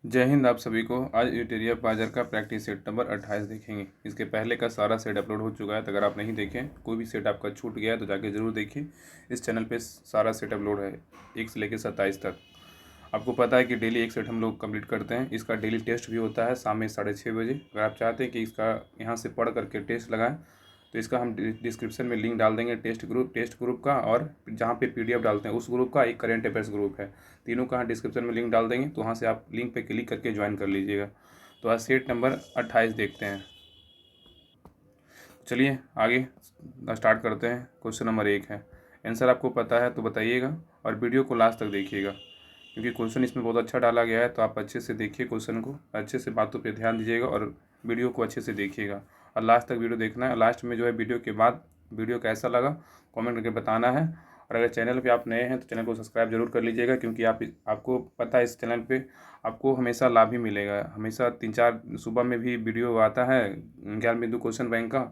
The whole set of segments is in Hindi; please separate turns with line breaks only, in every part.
जय हिंद। आप सभी को आज यूटेरिया बाजार का प्रैक्टिस सेट नंबर 28 देखेंगे। इसके पहले का सारा सेट अपलोड हो चुका है, तो अगर आप नहीं देखें, कोई भी सेट आपका छूट गया है तो जाके ज़रूर देखिए। इस चैनल पे सारा सेट अपलोड है 1 से लेकर 27 तक। आपको पता है कि डेली एक सेट हम लोग कंप्लीट करते हैं। इसका डेली टेस्ट भी होता है शाम में 6:30 बजे। अगर आप चाहते हैं कि इसका यहाँ से पढ़ करके टेस्ट लगाएं तो इसका हम डिस्क्रिप्शन में लिंक डाल देंगे। टेस्ट ग्रुप का और जहाँ पे पीडीएफ डालते हैं उस ग्रुप का, एक करेंट अफेयर्स ग्रुप है। तीनों का डिस्क्रिप्शन में लिंक डाल देंगे, तो वहाँ से आप लिंक पे क्लिक करके ज्वाइन कर लीजिएगा। तो आज सेट नंबर 28 देखते हैं। चलिए आगे स्टार्ट करते हैं। क्वेश्चन नंबर 1 है। आंसर आपको पता है तो बताइएगा और वीडियो को लास्ट तक देखिएगा, क्योंकि क्वेश्चन इसमें बहुत अच्छा डाला गया है। तो आप अच्छे से देखिए, क्वेश्चन को अच्छे से, बातों पे ध्यान दीजिएगा और वीडियो को अच्छे से देखिएगा और लास्ट तक वीडियो देखना है। लास्ट में जो है वीडियो के बाद वीडियो कैसा लगा कमेंट करके बताना है। और अगर चैनल पे आप नए हैं तो चैनल को सब्सक्राइब जरूर कर लीजिएगा, क्योंकि आपको पता है इस चैनल पे आपको हमेशा लाभ ही मिलेगा। हमेशा 3-4 सुबह में भी वीडियो आता है ज्ञान बिंदु क्वेश्चन बैंक का,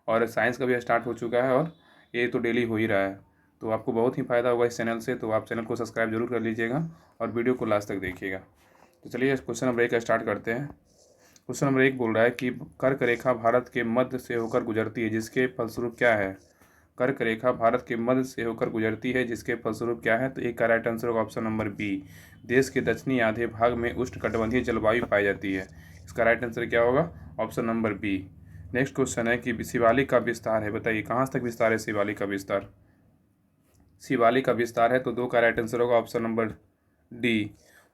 और साइंस का भी स्टार्ट हो चुका है, और ये तो डेली हो ही रहा है। तो आपको बहुत ही फ़ायदा होगा इस चैनल से। तो आप चैनल को सब्सक्राइब जरूर कर लीजिएगा और वीडियो को लास्ट तक देखिएगा। तो चलिए क्वेश्चन नंबर 1 का स्टार्ट करते हैं। क्वेश्चन नंबर 1 बोल रहा है कि कर्क रेखा भारत के मध्य से होकर गुजरती है, जिसके फलस्वरूप क्या है। कर्क रेखा भारत के मध्य से होकर गुजरती है, जिसके फलस्वरूप क्या है। तो एक का राइट आंसर होगा ऑप्शन नंबर बी। देश के दक्षिणी आधे भाग में उष्णकटिबंधीय जलवायु पाई जाती है। इसका राइट आंसर क्या होगा, option number B. Next question है कि शिवालिक का विस्तार है, बताइए कहाँ तक विस्तार है शिवालिक का विस्तार। शिवालिक का विस्तार है तो 2 का राइट आंसर होगा ऑप्शन नंबर डी।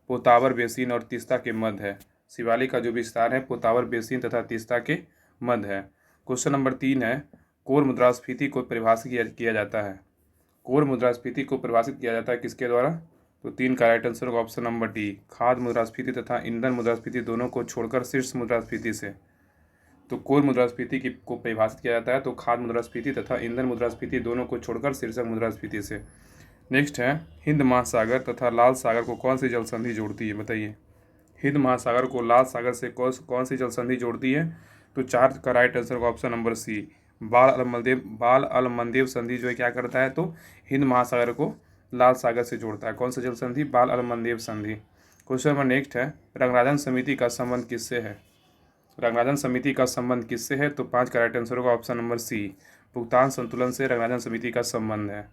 पोतावर बेसिन और तीस्ता के मध्य है। शिवालिक का जो विस्तार है पोतावर बेसिन तथा तीस्ता के मध्य है। क्वेश्चन नंबर 3 है। कोर मुद्रास्फीति को परिभाषित किया जाता है। कोर मुद्रास्फीति को परिभाषित किया जाता है किसके द्वारा। तो 3 का राइट आंसर होगा ऑप्शन नंबर डी। खाद्य मुद्रास्फीति तथा ईंधन मुद्रास्फीति दोनों को छोड़कर शीर्ष मुद्रास्फीति से। तो कोर मुद्रास्फीति को परिभाषित किया जाता है तो खाद्य मुद्रास्फीति तथा ईंधन मुद्रास्फीति दोनों को छोड़कर शीर्षक मुद्रास्फीति से। नेक्स्ट है। हिंद महासागर तथा लाल सागर को कौन सी जल संधि जोड़ती है, बताइए। हिंद महासागर को लाल सागर से कौन सी जल संधि जोड़ती है। तो 4 का राइट आंसर होगा ऑप्शन नंबर सी। बाल अल मंदेव संधि जो है क्या करता है, तो हिंद महासागर को लाल सागर से जोड़ता है। कौन सा जल संधि, बाल अल मंदेव संधि। क्वेश्चन नंबर नेक्स्ट है। रंगराजन समिति का संबंध किससे है। रंगराजन समिति का संबंध किससे है, तो 5 का राइट आंसर होगा ऑप्शन नंबर सी। भुगतान संतुलन से रंगराजन समिति का संबंध है।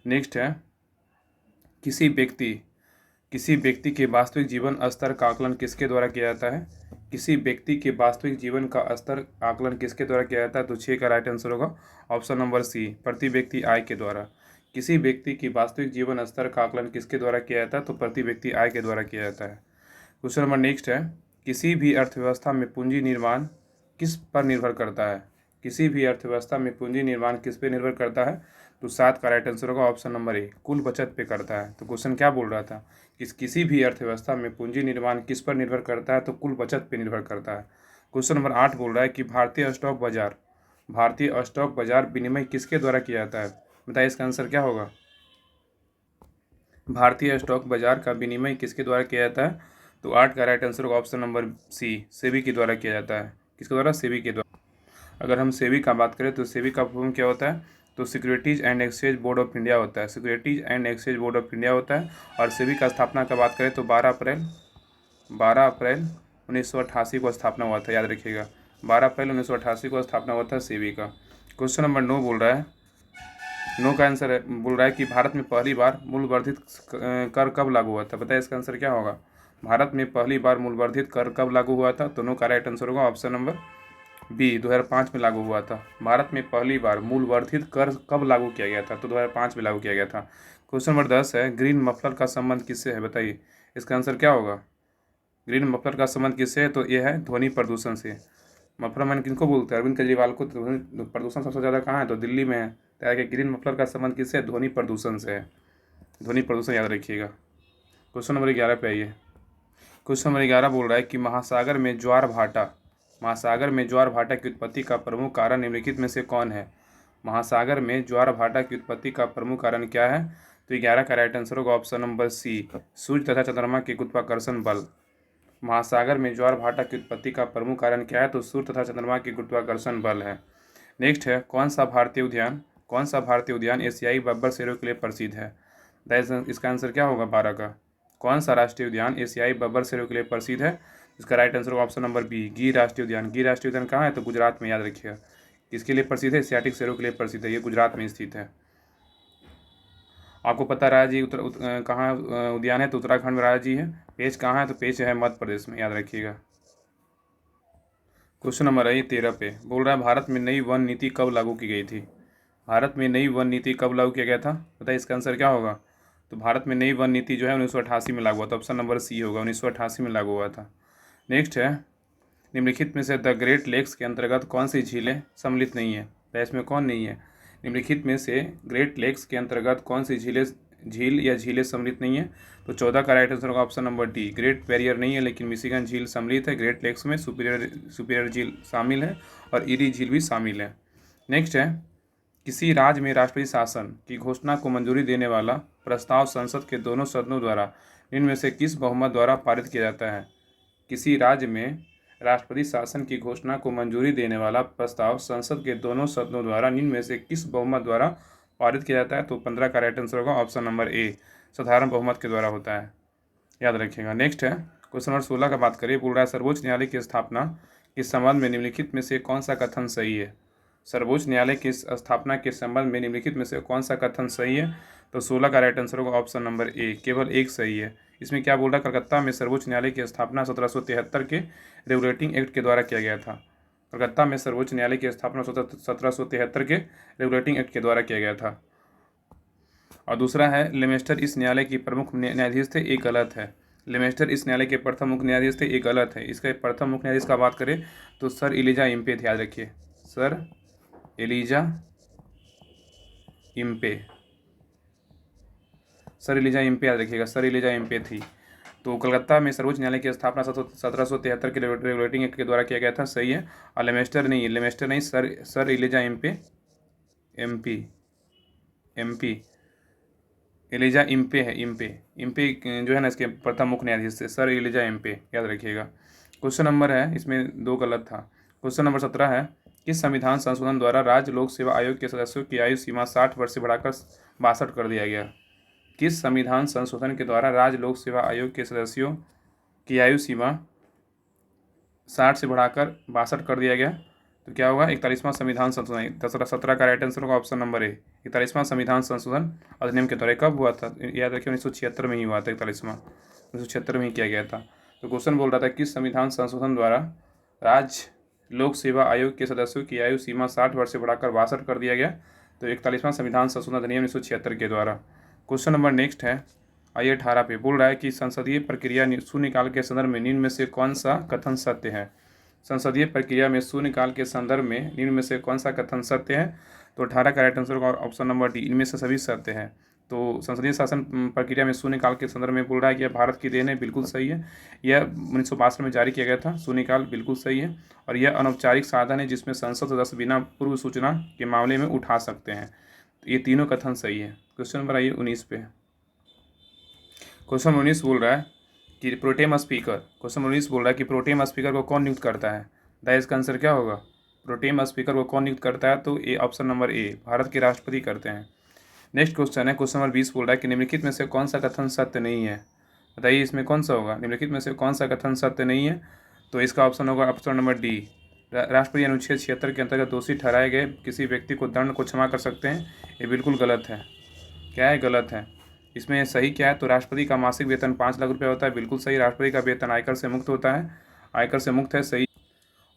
नेक्स्ट है। किसी व्यक्ति के वास्तविक जीवन स्तर का आकलन किसके द्वारा किया जाता है। किसी व्यक्ति के वास्तविक जीवन का स्तर आकलन किसके द्वारा किया जाता है, तो 6 का राइट आंसर होगा ऑप्शन नंबर सी। प्रति व्यक्ति आय के द्वारा। किसी व्यक्ति की वास्तविक जीवन स्तर का आकलन किसके द्वारा किया जाता है, तो प्रति व्यक्ति आय के द्वारा किया जाता है। क्वेश्चन नंबर नेक्स्ट है। किसी भी अर्थव्यवस्था में पूंजी निर्माण किस पर निर्भर करता है। किसी भी अर्थव्यवस्था में पूंजी निर्माण किस पे निर्भर करता है, तो 7 का राइट आंसर होगा ऑप्शन नंबर ए। कुल बचत पे करता है। तो क्वेश्चन क्या बोल रहा था कि किसी भी अर्थव्यवस्था में पूंजी निर्माण किस पर निर्भर करता है, तो कुल बचत पे निर्भर करता है। क्वेश्चन नंबर 8 बोल रहा है कि भारतीय स्टॉक बाजार विनिमय किसके द्वारा किया जाता है, बताइए इसका आंसर क्या होगा। भारतीय स्टॉक बाजार का विनिमय किसके द्वारा किया जाता है, तो 8 का राइट आंसर होगा ऑप्शन नंबर सी। सेबी के द्वारा किया जाता है। किसके द्वारा, सेबी के द्वारा। अगर हम सेबी का बात करें तो सेबी का फॉर्म क्या होता है, तो securities and exchange board of India होता है। Securities and exchange board of India होता है। और सेबी का स्थापना का बात करें तो 12 अप्रैल 1988 को स्थापना हुआ था, याद रखिएगा। 12 अप्रैल 1988 को स्थापना हुआ था सेबी का। क्वेश्चन नंबर 9 बोल रहा है। नो का आंसर है, बोल रहा है कि भारत में पहली बार मूल्यवर्धित कर कब लागू हुआ था, बताइए इसका आंसर क्या होगा। भारत में पहली बार मूल्यवर्धित कर कब लागू हुआ था, तो नो का राइट आंसर होगा ऑप्शन नंबर बी। 2005 में लागू हुआ था। भारत में पहली बार मूल्यवर्धित कर कब लागू किया गया था, तो 2005 में लागू किया गया था। क्वेश्चन नंबर 10 है। ग्रीन मफलर का संबंध किससे है, बताइए इसका आंसर क्या होगा। ग्रीन मफलर का संबंध किससे है, तो ये है ध्वनि प्रदूषण से। मफलर मैन किनको बोलते हैं, अरविंद केजरीवाल को। ध्वनि प्रदूषण सबसे ज़्यादा कहाँ है, तो दिल्ली में है। तो ग्रीन मफलर का संबंध किससे है, ध्वनि प्रदूषण से है। ध्वनि प्रदूषण याद रखिएगा। क्वेश्चन नंबर 11 पे आइए। क्वेश्चन नंबर 11 बोल रहा है कि महासागर में ज्वार भाटा की उत्पत्ति का प्रमुख कारण निम्नलिखित में से कौन है। महासागर में ज्वार भाटा की उत्पत्ति का प्रमुख कारण क्या है, तो 11 का राइट आंसर होगा ऑप्शन नंबर सी। सूर्य तथा चंद्रमा के गुरुत्वाकर्षण बल। महासागर में ज्वार भाटा की उत्पत्ति का प्रमुख कारण क्या है, तो सूर्य तथा चंद्रमा के गुरुत्वाकर्षण बल है। नेक्स्ट है। कौन सा भारतीय उद्यान एशियाई बब्बर शेरों के लिए प्रसिद्ध है, इसका आंसर क्या होगा 12 का। कौन सा राष्ट्रीय उद्यान एशियाई बब्बर शेरों के लिए प्रसिद्ध है? इसका राइट आंसर होगा ऑप्शन नंबर बी, गिर राष्ट्रीय उद्यान। गिर राष्ट्रीय उद्यान कहाँ है? तो गुजरात में, याद रखिएगा। किसके लिए प्रसिद्ध है? एशियाटिक शेरों के लिए प्रसिद्ध है। ये गुजरात में स्थित है। आपको पता राजा जी कहाँ उद्यान है? तो उत्तराखंड में राजा जी है। पेच कहाँ है? तो पेच है मध्य प्रदेश में, याद रखिएगा। क्वेश्चन नंबर है 13 पे बोल रहा है भारत में नई वन नीति कब लागू की गई थी? भारत में नई वन नीति कब लागू किया गया था? बताइए इसका आंसर क्या होगा? तो भारत में नई वन नीति जो है 1988 में लागू हुआ था। ऑप्शन नंबर सी होगा, 1988 में लागू हुआ था। नेक्स्ट है, निम्नलिखित में से द ग्रेट लेक्स के अंतर्गत कौन सी झीलें सम्मिलित नहीं है? तो इसमें कौन नहीं है? निम्नलिखित में से ग्रेट लेक्स के अंतर्गत कौन सी झील या झीलें सम्मिलित नहीं है? तो 14 का राइट आंसर होगा option number D, great barrier नहीं है, लेकिन मिशिगन झील सम्मिलित है। ग्रेट लेक्स में सुपीरियर झील शामिल है और इरी झील भी शामिल है। नेक्स्ट है, किसी राज्य में राष्ट्रपति शासन की घोषणा को मंजूरी देने वाला प्रस्ताव संसद के दोनों सदनों द्वारा निम्न में से किस बहुमत द्वारा पारित किया जाता है? किसी राज्य में राष्ट्रपति शासन की घोषणा को मंजूरी देने वाला प्रस्ताव संसद के दोनों सदनों द्वारा निम्न में से किस बहुमत द्वारा पारित किया जाता है? तो 15 का राइट आंसर होगा ऑप्शन नंबर ए, साधारण बहुमत के द्वारा होता है, याद रखिएगा। नेक्स्ट है, क्वेश्चन नंबर 16 का बात करिए। बोल रहा है सर्वोच्च न्यायालय की स्थापना के संबंध में निम्नलिखित में से कौन सा कथन सही है? सर्वोच्च न्यायालय की स्थापना के संबंध में निम्नलिखित में से कौन सा कथन सही है? तो 16 का राइट आंसर होगा ऑप्शन नंबर ए, केवल एक सही है। इसमें क्या बोल रहा है? कलकत्ता में सर्वोच्च न्यायालय की स्थापना 1773 के रेगुलेटिंग एक्ट के द्वारा किया गया था। कलकत्ता में सर्वोच्च न्यायालय की स्थापना 1773 के रेगुलेटिंग एक्ट के द्वारा किया गया था। और दूसरा है, लेमेस्टर इस न्यायालय की प्रमुख न्यायाधीश थे, एक गलत है। लेमेस्टर इस न्यायालय के प्रथम मुख्य न्यायाधीश थे, एक गलत है। इसका प्रथम मुख्य न्यायाधीश का बात करें तो सर एलिजा इम्पे थे, याद रखिए, sir Elijah Impey, sir Elijah Impey, याद रखिएगा, सर एलिजा इम्पे थी। तो कलकत्ता में सर्वोच्च न्यायालय की स्थापना 1773 के रेगुलेटिंग एक्ट के द्वारा किया गया था, सही है। और लेमेस्टर नहीं, लेमेस्टर नहीं, sir Elijah Impey, MP Elijah Impey है, इम्पे जो है ना इसके प्रथम मुख्य न्यायाधीश थे, सर एलिजा इम्पे, याद रखिएगा। क्वेश्चन नंबर है, इसमें 2 गलत था। क्वेश्चन नंबर 17 है, किस संविधान संशोधन द्वारा राज्य लोक सेवा आयोग के सदस्यों की आयु सीमा 60 वर्ष से बढ़ाकर 62 कर दिया गया? किस संविधान संशोधन के द्वारा राज्य लोक सेवा आयोग के सदस्यों की आयु सीमा 60 से बढ़ाकर 62 कर दिया गया? तो क्या होगा? 41वां संविधान संशोधन। 17 का राइट आंसर होगा ऑप्शन नंबर ए, 41वां संविधान संशोधन अधिनियम के द्वारा। कब हुआ था? याद रखिए 1976 में ही हुआ था। 41वां 1976 में ही किया गया था। तो क्वेश्चन बोल रहा था किस संविधान संशोधन द्वारा राज्य लोक सेवा आयोग के सदस्यों की आयु सीमा 60 वर्ष से बढ़ाकर 62 कर दिया गया? तो 41वां संविधान संशोधन अधिनियम 1976 के द्वारा। क्वेश्चन नंबर नेक्स्ट है, आइए 18 पे बोल रहा है कि संसदीय प्रक्रिया शून्यकाल के संदर्भ में निम्न में से कौन सा कथन सत्य है? संसदीय प्रक्रिया में शून्यकाल के संदर्भ में निम्न में से कौन सा कथन सत्य है? तो 18 का राइट आंसर होगा ऑप्शन नंबर डी, इनमें से सभी सत्य है। तो संसदीय शासन प्रक्रिया में शून्यकाल के संदर्भ में बोल रहा है कि यह भारत की देन है, बिल्कुल सही है। यह 1962 में जारी किया गया था। शून्यकाल बिल्कुल सही है। और यह अनौपचारिक साधन है जिसमें संसद सदस्य बिना पूर्व सूचना के मामले में उठा सकते हैं। तो ये तीनों कथन सही है। क्वेश्चन नंबर आइए 19 पे। क्वेश्चन 19 बोल रहा है कि प्रोटेम स्पीकर, क्वेश्चन 19 बोल रहा है कि प्रोटेम स्पीकर को कौन नियुक्त करता है? द इसका आंसर क्या होगा? प्रोटेम स्पीकर को कौन नियुक्त करता है? तो ए, ऑप्शन नंबर ए, भारत के राष्ट्रपति करते हैं। नेक्स्ट क्वेश्चन है, क्वेश्चन नंबर 20 बोल रहा है कि निम्नलिखित में से कौन सा कथन सत्य नहीं है? बताइए इसमें कौन सा होगा? निम्नलिखित में से कौन सा कथन सत्य नहीं है? तो इसका ऑप्शन होगा ऑप्शन नंबर डी, राष्ट्रपति अनुच्छेद 76 के अंतर्गत दोषी ठहराए गए किसी व्यक्ति को दंड को क्षमा कर सकते हैं। ये बिल्कुल गलत है। क्या है? गलत है। इसमें सही क्या है? तो राष्ट्रपति का मासिक वेतन 5 लाख रुपये होता है, बिल्कुल सही। राष्ट्रपति का वेतन आयकर से मुक्त होता है, आयकर से मुक्त है, सही।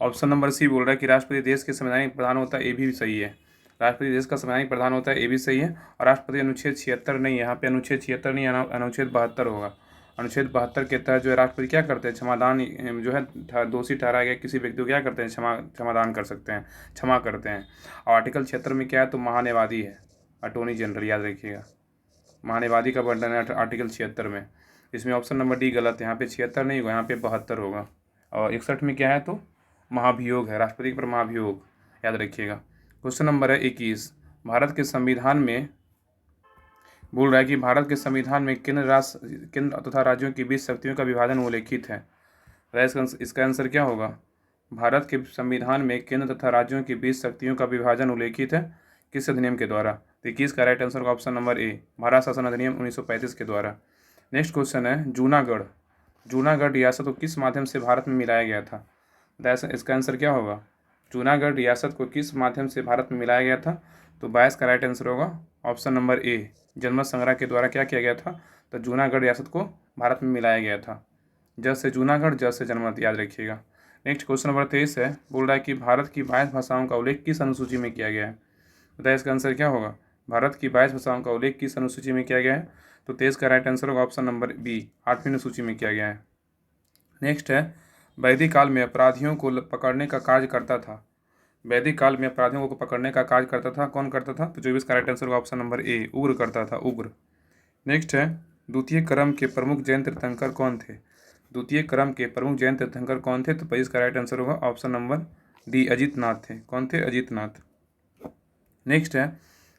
ऑप्शन नंबर सी बोल रहा है कि राष्ट्रपति देश के संवैधानिक प्रधान होता है, ये भी सही है। राष्ट्रपति देश का संवैधानिक प्रधान होता है, ये भी सही है। और राष्ट्रपति अनुच्छेद 76 नहीं, यहाँ पे अनुच्छेद 76 नहीं, अनुच्छेद 72 होगा। अनुच्छेद 72 के तहत जो है राष्ट्रपति क्या करते हैं? क्षमादान जो है, दोषी ठहराया गया किसी व्यक्ति को क्या करते हैं? क्षमादान कर सकते हैं, क्षमा करते हैं। और आर्टिकल 76 में क्या है? तो महान्यायवादी है, अटॉर्नी जनरल, याद रखिएगा। महान्यायवादी का वर्णन है आर्टिकल 76 में। इसमें ऑप्शन नंबर डी गलत है, यहाँ पे 76 नहीं होगा, यहाँ पे 72 होगा। और 61 में क्या है? तो महाभियोग है, राष्ट्रपति पर महाभियोग, याद रखिएगा। क्वेश्चन नंबर है 21, भारत के संविधान में बोल रहा है कि भारत के संविधान में केंद्र तथा राज्यों के बीच शक्तियों का विभाजन उल्लेखित है। इसका आंसर क्या होगा? भारत के संविधान में केंद्र तथा राज्यों के बीच शक्तियों का विभाजन उल्लेखित है, किस अधिनियम के द्वारा? तो 21 का राइट आंसर का ऑप्शन नंबर ए, भारत शासन अधिनियम 1935 के द्वारा। नेक्स्ट क्वेश्चन है जूनागढ़। जूनागढ़ रियासत को किस माध्यम से भारत में मिलाया गया था? बताइए इसका आंसर क्या होगा? जूनागढ़ रियासत को किस माध्यम से भारत में मिलाया गया था? तो 22 का राइट आंसर होगा ऑप्शन नंबर ए, जनमत संग्रह के द्वारा क्या किया गया था? तो जूनागढ़ रियासत को भारत में मिलाया गया था। ज से जूनागढ़, ज से जनमत, याद रखिएगा। नेक्स्ट क्वेश्चन नंबर 23 है, बोल रहा है कि भारत की 22 भाषाओं का उल्लेख किस अनुसूची में किया गया है? बताइए इसका आंसर क्या होगा? भारत की 22 भाषाओं का उल्लेख किस अनुसूची में किया गया है? तो 23 का राइट आंसर होगा ऑप्शन नंबर बी, 8वीं अनुसूची में किया गया है। नेक्स्ट है, वैदिक काल में अपराधियों को पकड़ने का कार्य करता था। वैदिक काल में अपराधियों को पकड़ने का कार्य करता था, कौन करता था? तो 24 का राइट आंसर होगा ऑप्शन नंबर ए, उग्र करता था, उग्र। नेक्स्ट है, द्वितीय क्रम के प्रमुख जैन तीर्थंकर कौन थे? द्वितीय क्रम के प्रमुख जैन तीर्थंकर कौन थे? तो 25 का राइट आंसर होगा ऑप्शन नंबर डी, अजितनाथ थे। कौन थे? अजितनाथ। नेक्स्ट है,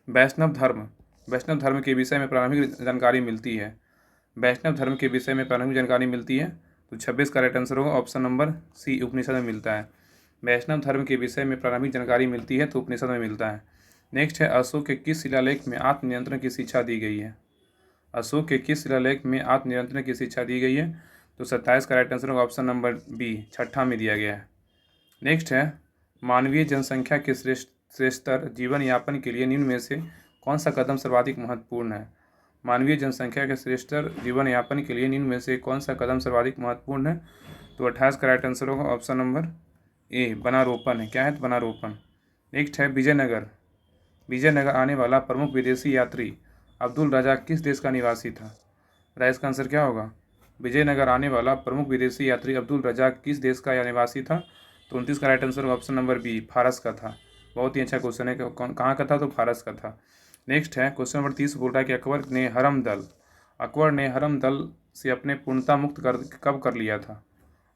वैष्णव धर्म। वैष्णव धर्म के विषय में प्रारंभिक जानकारी मिलती है। वैष्णव धर्म के विषय में प्रारंभिक जानकारी मिलती है, तो 26 का राइट आंसर होगा ऑप्शन नंबर सी, उपनिषद में मिलता है। वैष्णव धर्म के विषय में प्रारंभिक जानकारी मिलती है तो उपनिषद में मिलता है। नेक्स्ट है, अशोक के किस शिलालेख में आत्मनियंत्रण की शिक्षा दी गई है? अशोक के किस शिलालेख में आत्मनियंत्रण की शिक्षा दी गई है? तो 27 का राइट आंसर होगा ऑप्शन नंबर बी, छठा में दिया गया है। नेक्स्ट है, मानवीय जनसंख्या के श्रेष्ठतर जीवन यापन के लिए निम्न में से कौन सा कदम सर्वाधिक महत्वपूर्ण है? मानवीय जनसंख्या के श्रेष्ठतर जीवन यापन के लिए निम्न में से कौन सा कदम सर्वाधिक महत्वपूर्ण है? तो 28 का राइट आंसर होगा ऑप्शन नंबर ए, वनारोपण है। क्या है? तो वनारोपण। नेक्स्ट है, विजयनगर। विजयनगर आने वाला प्रमुख विदेशी यात्री अब्दुल रजाक किस देश का निवासी था? राइस का आंसर क्या होगा? विजयनगर आने वाला प्रमुख विदेशी यात्री अब्दुल रजाक किस देश का निवासी था? तो 29 का right answer option number B, फारस का था। बहुत ही अच्छा क्वेश्चन है, कहाँ का था? तो फारस का था। नेक्स्ट है, क्वेश्चन नंबर 30 बोल रहा है कि अकबर ने हरम दल से अपने पूर्णता मुक्त कब कर लिया था?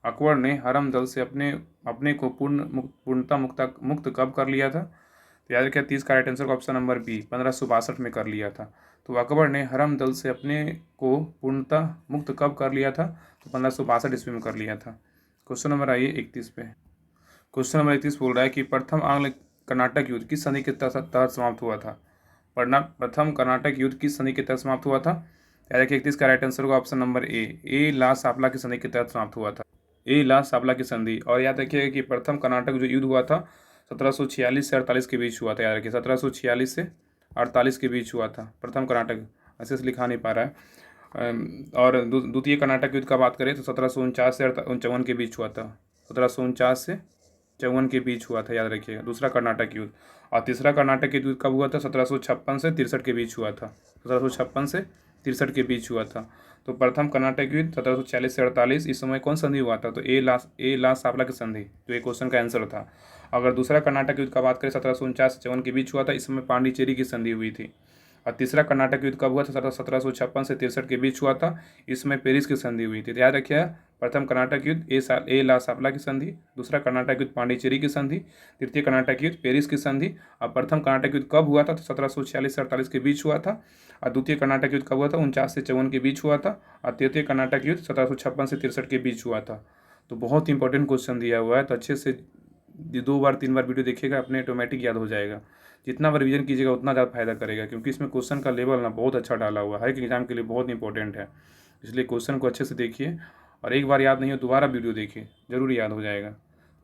अकबर ने हरम दल से अपने को पूर्णता मुक्त कब कर लिया था? तो याद रखिए 30 का right answer option number B, 1562 में कर लिया था। तो अकबर ने हरम दल से अपने को पूर्णता मुक्त कब कर लिया था? तो 1562 ईस्वी में कर लिया था। क्वेश्चन नंबर आइए 31 पे। क्वेश्चन नंबर 31 बोल रहा है कि प्रथम आंग्ल कर्नाटक युद्ध किस संधि के तहत समाप्त हुआ था? प्रथम कर्नाटक युद्ध किस संधि के तहत समाप्त हुआ था? याद रखिए 31 का राइट आंसर होगा ऑप्शन नंबर ए, ला सापला की संधि के तहत समाप्त हुआ था। ए, ला सापला की संधि। और याद रखिएगा कि प्रथम कर्नाटक जो युद्ध हुआ था 1746 से 48 के बीच हुआ था। याद रखिए 1746 से 48 के बीच हुआ था प्रथम कर्नाटक। ऐसे से लिखा नहीं पा रहा है। और द्वितीय कर्नाटक युद्ध का बात करें तो 1749 से 54 के बीच हुआ था। 1749 से 54 के बीच हुआ था, याद रखिएगा, दूसरा कर्नाटक युद्ध। और तीसरा कर्नाटक युद्ध कब हुआ था? 1756 से 63 के बीच हुआ था। 1756 से 63 के बीच हुआ था। तो प्रथम कर्नाटक युद्ध 1746 से 48, इस समय कौन संधि हुआ था? तो ए ला सापला की संधि, जो एक क्वेश्चन का आंसर था। अगर दूसरा कर्नाटक युद्ध का बात करें 1749 से 54 के बीच हुआ था, इस समय पांडिचेरी की संधि हुई थी। और तीसरा कर्नाटक युद्ध कब हुआ था? 1756 से 63 के बीच हुआ था, इसमें पेरिस की संधि हुई थी। याद रखिए, प्रथम कर्नाटक युद्ध ए ला सापला की संधि, दूसरा कर्नाटक युद्ध पांडिचेरी की संधि, तृतीय कर्नाटक युद्ध पेरिस की संधि। और प्रथम कर्नाटक युद्ध कब हुआ था? तो 1746 से 48 के बीच हुआ था। और द्वितीय कर्नाटक युद्ध कब हुआ था? 49 से 54 के बीच हुआ था। और तृतीय कर्नाटक युद्ध 1756 से 63 के बीच हुआ था। तो बहुत इंपॉर्टेंट क्वेश्चन दिया हुआ है, तो अच्छे से 2 बार 3 बार वीडियो देखिएगा, अपने ऑटोमेटिक याद हो जाएगा। जितना बार रिवीजन कीजिएगा उतना ज़्यादा फायदा करेगा, क्योंकि इसमें क्वेश्चन का लेवल ना बहुत अच्छा डाला हुआ है, हर एक एग्जाम के लिए बहुत इंपॉर्टेंट है। इसलिए क्वेश्चन को अच्छे से देखिए, और एक बार याद नहीं हो दोबारा वीडियो देखिए, जरूर याद हो जाएगा।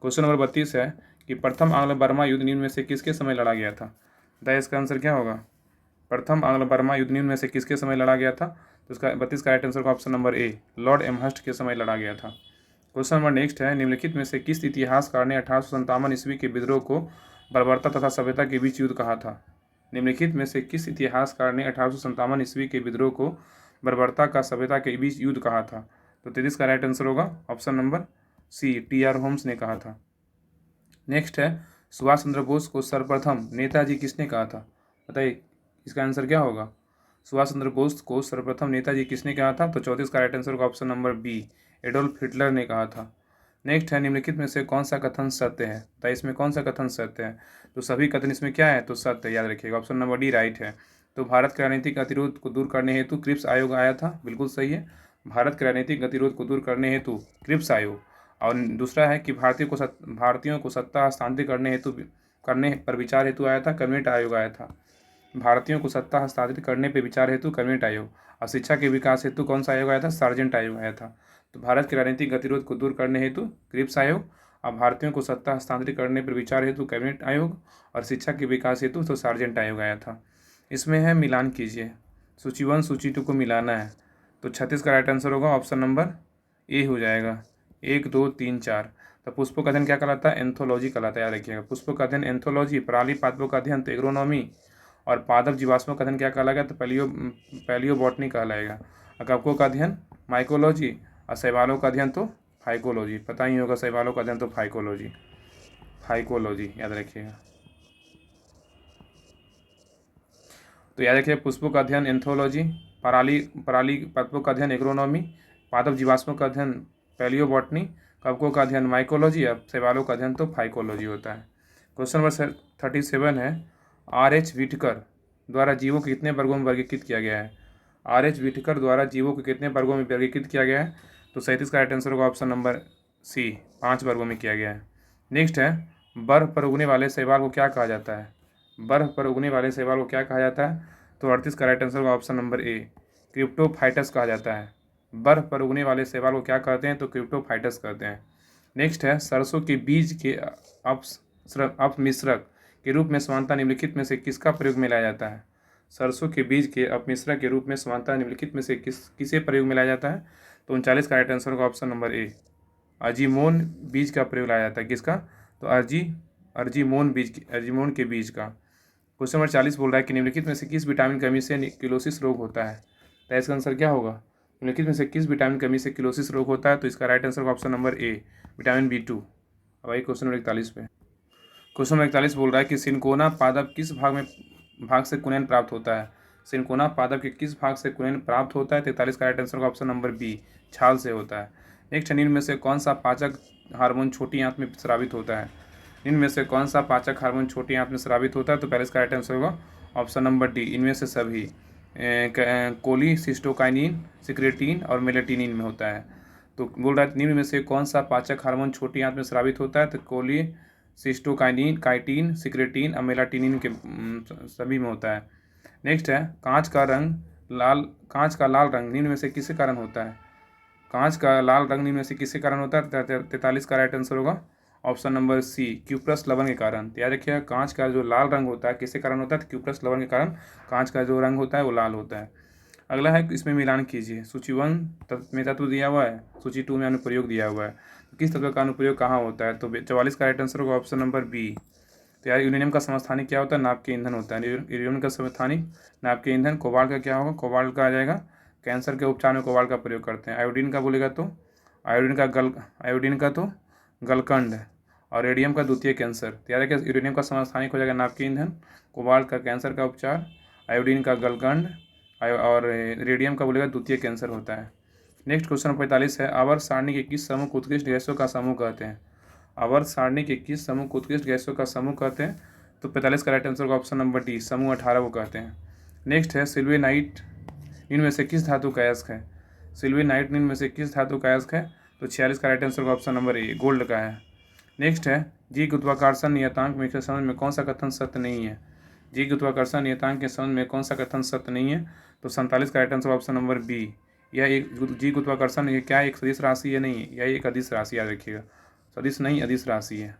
क्वेश्चन नंबर 32 है कि प्रथम आंग्ल बर्मा युद्ध निम्न में से किसके समय लड़ा गया था? बताइए इसका आंसर क्या होगा? प्रथम आंग्ल बर्मा युद्ध निम्न में से किसके समय लड़ा गया था? तो इसका 32 का राइट आंसर का option number A, Lord Amherst के समय लड़ा गया था। क्वेश्चन नंबर नेक्स्ट है, निम्नलिखित में से किस इतिहासकार ने 1857 ईस्वी के विद्रोह को बर्बरता तथा सभ्यता के बीच युद्ध कहा था? निम्नलिखित में से किस इतिहासकार ने 1857 ईस्वी के विद्रोह को बर्बरता का सभ्यता के बीच युद्ध कहा था? तो 33 का राइट आंसर होगा option number C, T R. Holmes ने कहा था। नेक्स्ट है, सुभाष चंद्र बोस को सर्वप्रथम नेताजी किसने कहा था? बताइए इसका आंसर क्या होगा? सुभाष चंद्र बोस को सर्वप्रथम नेताजी किसने कहा था? तो 34 का राइट आंसर होगा option number B, Adolf Hitler ने कहा था। नेक्स्ट है, निम्नलिखित में से कौन सा कथन सत्य है? तो इसमें कौन सा कथन सत्य है? तो सभी कथन इसमें क्या है? तो सत्य, याद रखिएगा, ऑप्शन नंबर डी राइट है। तो भारत के राजनीतिक गतिरोध को दूर करने हेतु क्रिप्स आयोग आया था, बिल्कुल सही है। भारत के राजनीतिक गतिरोध को दूर करने हेतु क्रिप्स आयोग। और दूसरा है कि भारतीयों को सत्ता हस्तांतरित करने पर विचार हेतु आया था, कैबिनेट आयोग आया था। भारतीयों को सत्ता हस्तांतरित करने पर विचार हेतु कैबिनेट आयोग। और शिक्षा के विकास हेतु कौन सा आयोग आया था? सार्जेंट आयोग आया था। तो भारत के राजनीतिक गतिरोध को दूर करने हेतु क्रिप्स आयोग, और भारतीयों को सत्ता हस्तांतरित करने पर विचार हेतु कैबिनेट आयोग, और शिक्षा के विकास हेतु तो सार्जेंट आयोग आया था। इसमें है मिलान कीजिए, सूची 1 सूची 2 को मिलाना है। तो 36 का राइट आंसर होगा ऑप्शन नंबर ए हो जाएगा। 1 2 3 4। तो पुष्पों का अध्ययन क्या कहलाता है? एंथोलॉजी कहलाता है, याद रखिएगा। पुष्पों का अध्ययन एंथोलॉजी, पराली पादपों का अध्ययन तो एग्रोनॉमी, और पादप जीवाश्मों का अध्ययन क्या कहलाएगा? तो पैलियोबॉटनी कहलाएगा। और कवकों का अध्ययन माइकोलॉजी, और शैवालों का अध्ययन तो फाइकोलॉजी। पता ही होगा शैवालों का अध्ययन तो फाइकोलॉजी याद रखिएगा। तो याद रखिए पुष्पों का अध्ययन एंथोलॉजी, पराली पादपों का अध्ययन एग्रोनॉमी, पादप जीवाश्मों का अध्ययन पैलियोबॉटनी, कवकों का अध्ययन माइकोलॉजी, और शैवालों का अध्ययन तो फाइकोलॉजी होता है। क्वेश्चन नंबर 37 है, R.H. व्हिटकर द्वारा जीवों को कितने वर्गों में वर्गीकृत किया गया है? R.H. व्हिटकर द्वारा जीवों को कितने वर्गों में वर्गीकृत किया गया है? तो 37 का राइट आंसर होगा ऑप्शन नंबर सी, 5 वर्गों में किया गया है। नेक्स्ट है, बर्फ पर उगने वाले शैवाल को क्या कहा जाता है? बर्फ पर उगने वाले शैवाल को क्या कहा जाता है? तो 38 का राइट आंसर होगा ऑप्शन नंबर ए, क्रिप्टोफाइटस कहा जाता है। बर्फ पर उगने वाले शैवाल को क्या कहते हैं? तो क्रिप्टोफाइटस कहते हैं। नेक्स्ट है, सरसों के बीज के अपमिश्रक के रूप में समानता निम्नलिखित में से किसका प्रयोग में लाया जाता है? सरसों के बीज के अपमिश्रक के रूप में समानता निम्नलिखित में से किसे प्रयोग में लाया जाता है? तो 39 का राइट आंसर होगा ऑप्शन नंबर ए, अर्जिमोन बीज का प्रयोग लाया जाता है। किसका? तो अर्जिमोन के बीज का। क्वेश्चन नंबर 40 बोल रहा है कि निम्नलिखित में से किस विटामिन कमी से किलोसिस रोग होता है? तो इसका आंसर क्या होगा? निम्नलिखित में से किस विटामिन कमी से किलोसिस रोग होता है? तो इसका राइट आंसर होगा option number A, vitamin B2। अब आइए क्वेश्चन नंबर 41 पे। क्वेश्चन नंबर 41 बोल रहा है कि सिनकोना पादप किस भाग से कुनैन प्राप्त होता है? सिनकोना पादप के किस भाग से कुनैन प्राप्त होता है? 43 का राइट आंसर होगा ऑप्शन नंबर बी, छाल से होता है। नेक्स्ट, निम्न में से कौन सा पाचक हार्मोन छोटी आंत में स्रावित होता है? निम्न में से कौन सा पाचक हार्मोन छोटी आंत में स्रावित होता है? तो पहले इसका राइट आंसर होगा ऑप्शन नंबर डी, इनमें से सभी। कोलिसिस्टोकाइनिन, सिक्रेटिन और मेलेटिनिन में होता है। तो बोल रहा है निम्न में से कौन सा पाचक हार्मोन छोटी आंत में स्रावित होता है? तो कोलिसिस्टोकाइनिन, काइटिन, सिक्रेटिन और मेलाटिनिन के सभी में होता है। नेक्स्ट है, कांच का लाल रंग निम्न में से किसके कारण होता है? कांच का लाल रंग निम्न में से किसके कारण होता है? 43 का राइट आंसर होगा ऑप्शन नंबर सी, क्यूप्रस लवण के कारण। याद रखिएगा, कांच का जो लाल रंग होता है किसके कारण होता है? क्यूप्रस लवण के कारण कांच का जो रंग होता है वो लाल होता है। अगला है, इसमें मिलान कीजिए। सूची 1 में तत्व दिया हुआ है, सूची 2 में अनुप्रयोग दिया हुआ है। तो किस तत्व का अनुप्रयोग कहाँ होता है? तो 44 का राइट आंसर होगा ऑप्शन नंबर बी। तो यार यूरेनियम का समस्थानिक क्या होता है? नाभ के ईंधन होता है। यूरेनियम का समस्थानिक नाभ के ईंधन। कोबाल्ट का क्या होगा? कोबाल्ट का आ जाएगा, कैंसर के उपचार में कोबाल्ट का प्रयोग करते हैं। आयोडीन का बोलेगा तो आयोडीन का तो गलकंड, और रेडियम का द्वितीय कैंसर। तो याद रखिए, यूरेनियम का समस्थानिक हो जाएगा नाभ के ईंधन, कोबाल्ट का कैंसर का उपचार, आयोडीन का गलकंड, और रेडियम का बोलेगा द्वितीय कैंसर होता है। नेक्स्ट क्वेश्चन 45 है, आवर्त सारणी के किस समूह को उत्कृष्ट गैसों का समूह कहते हैं? आवर्त सारणी के किस समूह को उत्कृष्ट गैसों का समूह कहते हैं? तो 45 का राइट आंसर का ऑप्शन नंबर डी, समूह 18 को कहते हैं। नेक्स्ट है, सिल्वेनाइट इनमें से किस धातु का अयस्क है? सिल्वेनाइट इनमें से किस धातु का अयस्क है? तो 46 का राइट आंसर का ऑप्शन नंबर ए, गोल्ड का है। नेक्स्ट है, जी गुरुत्वाकर्षण नियतांक के संबंध में कौन सा कथन सत्य नहीं है? जी गुरुत्वाकर्षण नियतांक के संबंध में कौन सा कथन सत्य नहीं है? तो 47 का right answer option number B, यह एक जी गुरुत्वाकर्षण ये क्या एक सदिश राशि है? नहीं, यह एक अदिश राशि, याद रखिएगा। सदिश नहीं, अदिश राशि है,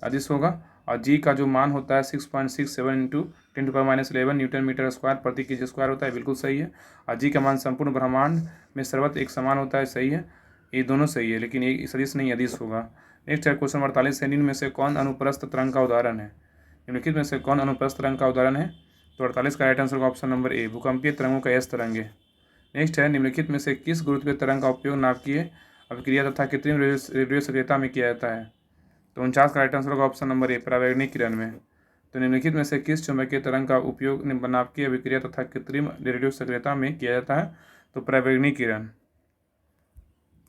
अदिश होगा। और जी का जो मान होता है 6.67 इंटू 10⁻11 न्यूटन मीटर स्क्वायर प्रति केजी स्क्वायर होता है, बिल्कुल सही है। और जी का मान संपूर्ण ब्रह्मांड में सर्वत्र एक समान होता है, सही है। ये दोनों सही है, लेकिन एक सदिश नहीं, अदिश होगा। नेक्स्ट है क्वेश्चन 48 है, निम्न में से कौन अनुप्रस्थ तरंग का उदाहरण है? निम्नलिखित में से कौन अनुप्रस्थ तरंग का उदाहरण है? तो 48 का राइट आंसर होगा ऑप्शन नंबर ए, भूकंपीय तरंगों का एस तरंग है। नेक्स्ट है, निम्नलिखित में से किस गुरुत्वीय तरंग का उपयोग नाभिकीय अभिक्रिया तथा कृत्रिम रेडियो सक्रियता में किया जाता है? तो 49 का राइट आंसर होगा ऑप्शन नंबर ए, परावैगनिक किरण में। तो निम्नलिखित में से किस चुंबकीय तरंग का उपयोग नाभिकीय अभिक्रिया तथा कृत्रिम रेडियो सक्रियता में किया जाता है? तो परावैगनिक किरण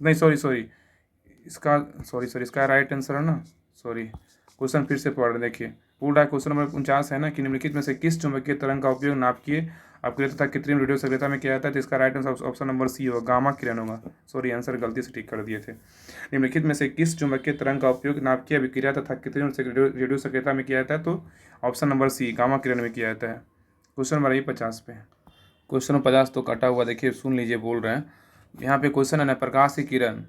नहीं, सॉरी इसका राइट आंसर है ना, सॉरी क्वेश्चन फिर से पढ़ देखिए। पूरा क्वेश्चन नंबर 49 है ना कि निम्नलिखित में से किस चुंबकीय तरंग का उपयोग नाभिकीय अभिक्रिया तथा कृत्रिम रेडियो सक्रियता में किया जाता है? तो इसका right answer option number C होगा, गामा किरण होगा। सॉरी, आंसर गलती से टिक कर दिए थे। निम्नलिखित में से किस चुंबकीय तरंग का उपयोग नाभिकीय अभिक्रिया तथा कृत्रिम रेडियो सक्रियता में किया जाता है? तो ऑप्शन नंबर सी, गामा किरण में किया जाता है। क्वेश्चन नंबर 50 पे। क्वेश्चन नंबर 50 तो कटा हुआ, देखिए सुन लीजिए, बोल रहे हैं यहाँ पे क्वेश्चन है ना, प्रकाश की किरण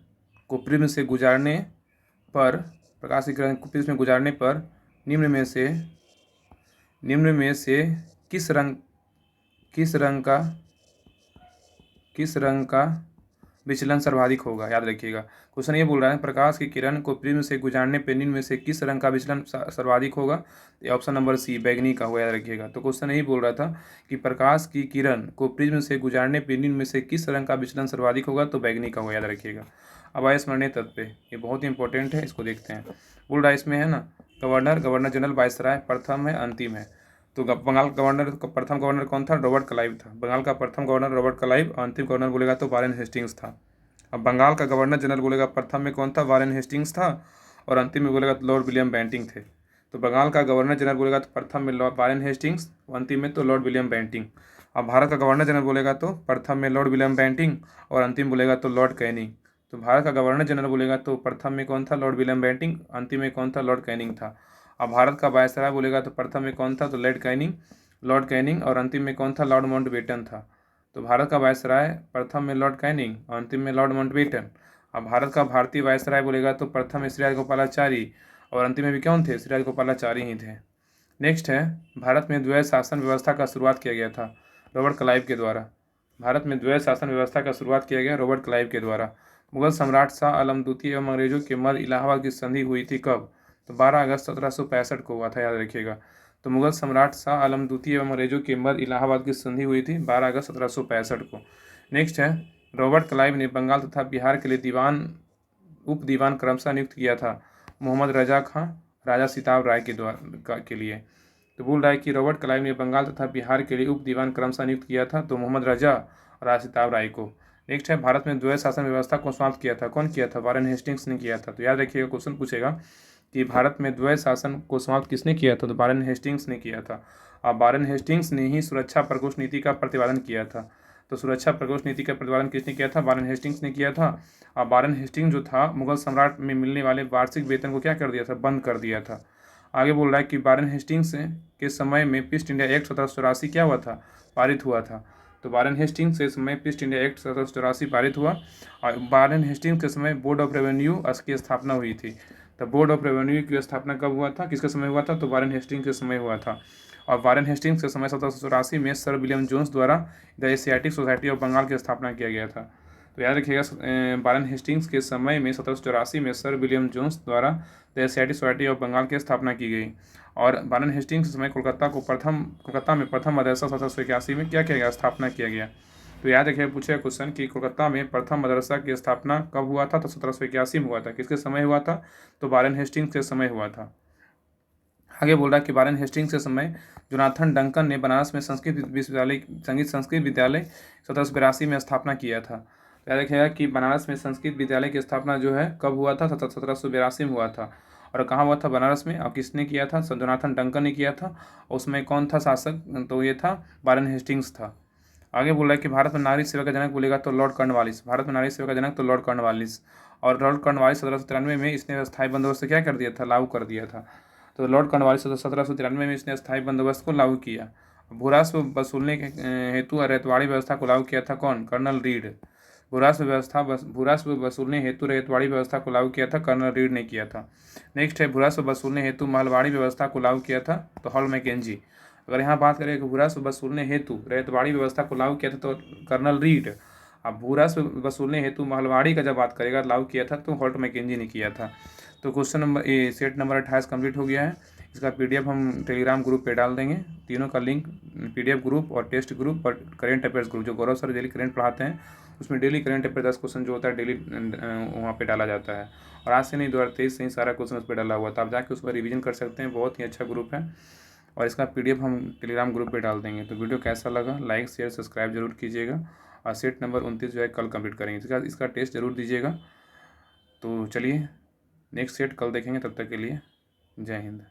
को प्रिज्म से गुजारने पर, प्रकाश की किरण को प्रिज्म में गुजारने पर निम्न में से किस रंग का विचलन सर्वाधिक होगा। याद रखिएगा, क्वेश्चन ये बोल रहा है प्रकाश की किरण को प्रिज्म से गुजारने पर निम्न में से किस रंग का विचलन सर्वाधिक होगा। ये ऑप्शन नंबर सी बैगनी का होगा, याद रखिएगा। तो क्वेश्चन यही बोल रहा था कि प्रकाश की किरण को प्रिज्म से गुजारने पर निम्न में से किस रंग का विचलन सर्वाधिक होगा, तो बैगनी का होगा, याद रखिएगा। अब आए स्मरणीय तत्व पे, ये बहुत ही इंपॉर्टेंट है, इसको देखते हैं। बोल रहा है इसमें है ना, गवर्नर जनरल वायसराय प्रथम है, अंतिम है। तो बंगाल प्रथम गवर्नर कौन था, रॉबर्ट क्लाइव था। बंगाल का प्रथम गवर्नर रॉबर्ट क्लाइव, अंतिम गवर्नर बोलेगा तो वारेन हेस्टिंग्स था। अब बंगाल का गवर्नर जनरल बोलेगा प्रथम में कौन था, वारेन हेस्टिंग्स था, और अंतिम में बोलेगा तो लॉर्ड विलियम बेंटिंग थे। तो बंगाल का गवर्नर जनरल बोलेगा तो प्रथम में वारेन हेस्टिंग्स, अंतिम में तो लॉर्ड विलियम बेंटिंग। अब भारत का गवर्नर जनरल बोलेगा तो प्रथम में लॉर्ड विलियम बेंटिंग और अंतिम बोलेगा तो लॉर्ड कैनिंग। तो भारत का गवर्नर जनरल बोलेगा तो प्रथम में कौन था, लॉर्ड विलियम बेंटिंग, अंतिम में कौन था, लॉर्ड कैनिंग था। अब भारत का वायसराय बोलेगा तो प्रथम में कौन था, तो लॉर्ड कैनिंग और अंतिम में कौन था, लॉर्ड माउंटबेटन था। तो भारत का वायसराय प्रथम में लॉर्ड कैनिंग और अंतिम में लॉर्ड माउंटबेटन। अब भारत का भारतीय वायसराय बोलेगा तो प्रथम में श्री राजगोपालाचारी और अंतिम में भी कौन थे, श्री राजगोपालाचारी ही थे। नेक्स्ट है, भारत में द्वैध शासन व्यवस्था का शुरुआत किया गया था रॉबर्ट क्लाइव के द्वारा। भारत में द्वैध शासन व्यवस्था का शुरुआत किया गया रॉबर्ट क्लाइव के द्वारा। मुगल सम्राट शाह आलम द्वितीय एवं अंग्रेजों के मध्य इलाहाबाद की संधि हुई थी कब, तो 12 अगस्त 1765 को हुआ था, याद रखिएगा। तो मुगल सम्राट शाह आलम द्वितीय एवं अंग्रेजों के मध्य इलाहाबाद की संधि हुई थी 12 अगस्त 1765 को। नेक्स्ट है, रॉबर्ट क्लाइव ने बंगाल तथा बिहार के लिए उप दीवान क्रमशः नियुक्त किया था मोहम्मद रजा खां, राजा सिताब राय के लिए। तो बोल रहा है कि रॉबर्ट क्लाइव ने बंगाल तथा बिहार के लिए उप दीवान क्रमशः नियुक्त किया था तो मोहम्मद रजा और राजा सिताब राय को। नेक्स्ट है, भारत में द्वैध शासन व्यवस्था को समाप्त किया था, कौन किया था, वारेन हेस्टिंग्स ने किया था। तो याद रखिएगा, क्वेश्चन पूछेगा कि भारत में द्वैध शासन को समाप्त किसने किया था, तो वारेन हेस्टिंग्स ने किया था। अब वारेन हेस्टिंग्स ने ही सुरक्षा प्रकोष्ठ नीति का प्रतिपादन किया था। तो सुरक्षा प्रकोष्ठ नीति का प्रतिपादन किसने किया था, वारेन हेस्टिंग्स ने किया था। अब वारेन हेस्टिंग्स जो था, मुगल सम्राट में मिलने वाले वार्षिक वेतन को क्या कर दिया था, बंद कर दिया था। आगे बोल रहा है कि वारेन हेस्टिंग्स के समय में ईस्ट इंडिया एक्ट 1784 क्या हुआ था, पारित हुआ था। तो वारेन हेस्टिंग्स के समय ईस्ट इंडिया एक्ट 1784 पारित हुआ और वारेन हेस्टिंग्स के समय बोर्ड ऑफ रेवेन्यू की स्थापना हुई थी। तो बोर्ड ऑफ रेवेन्यू की स्थापना कब हुआ था, किसके समय हुआ था, तो वारेन हेस्टिंग्स के समय हुआ था। और वारेन हेस्टिंग्स के समय 1784 में सर विलियम जोन्स द्वारा the Asiatic Society of Bengal की स्थापना किया गया था। तो याद रखिएगा, वारेन हेस्टिंग्स के समय में 1784 में सर विलियम जोन्स द्वारा the Asiatic Society of Bengal की स्थापना की गई। और वारेन हेस्टिंग्स के समय कोलकाता में प्रथम मदरसा 1781 में क्या किया गया, स्थापना किया गया। तो याद रखिएगा, पूछेगा क्वेश्चन कि कोलकाता में प्रथम मदरसा की स्थापना कब हुआ था, तो 1781 में हुआ था। किसके समय हुआ था, तो वारेन हेस्टिंग्स के समय हुआ था। आगे बोल रहा है कि वारेन हेस्टिंग्स के समय जोनाथन डंकन ने बनारस में संस्कृत विद्यालय 1782 में स्थापना किया था। याद रखिएगा कि बनारस में संस्कृत विद्यालय की स्थापना जो है कब हुआ था, 1782 में हुआ था। और कहाँ हुआ था, बनारस में। और किसने किया था, जोनाथन डंकन ने किया था। उसमें कौन था शासक, तो ये था वारेन हेस्टिंग्स था। आगे बोल रहा है कि भारत में नारी सेवा का जनक बोलेगा तो लॉर्ड कॉर्नवालिस। भारत में नारी सेवा का जनक तो लॉर्ड कॉर्नवालिस। और लॉर्ड कॉर्नवालिस 1793 में इसने स्थायी बंदोबस्त क्या कर दिया था, लागू कर दिया था। तो लॉर्ड कॉर्नवालिस 1793 में इसने स्थायी बंदोबस्त को लागू किया। भूरास्व वसूलने के हेतु रैयतवाड़ी व्यवस्था को लागू किया था कौन, कर्नल रीड। भूरास्व वसूलने हेतु रैयतवाड़ी व्यवस्था को लागू किया था, कर्नल रीड ने किया था। नेक्स्ट है, भूरास्व वसूलने हेतु महलवाड़ी व्यवस्था को लागू किया था तो हॉल मैकेंजी। अगर यहाँ बात करें कि भूरास्व वसूलने हेतु रैयतवाड़ी व्यवस्था को लागू किया था तो कर्नल रीड। अब भूरास्व वसूलने हेतु महलवाड़ी का जब बात करेगा लागू किया था तो हॉल्ट मैकेंजी ने किया था। तो question number set number 28 complete हो गया है। इसका पीडीएफ हम टेलीग्राम ग्रुप पे डाल देंगे। तीनों का लिंक, पीडीएफ ग्रुप और टेस्ट ग्रुप और करेंट अफेयर्स ग्रुप, जो गौरव सर डेली करेंट पढ़ाते हैं उसमें डेली करेंट अफेयर 10 क्वेश्चन जो होता है डेली वहाँ पे डाला जाता है। और आज से नहीं, 2023 से ही सारा क्वेश्चन उस पर डाला हुआ था। आप जाके उस पर रिविजन कर सकते हैं, बहुत ही अच्छा ग्रुप है। और इसका पीडीएफ हम टेलीग्राम ग्रुप पे डाल देंगे। तो वीडियो कैसा लगा, लाइक शेयर सब्सक्राइब जरूर कीजिएगा। और सेट नंबर 29 जो है कल कंप्लीट करेंगे, इसका टेस्ट जरूर दीजिएगा। तो चलिए नेक्स्ट सेट कल देखेंगे, तब तक के लिए जय हिंद।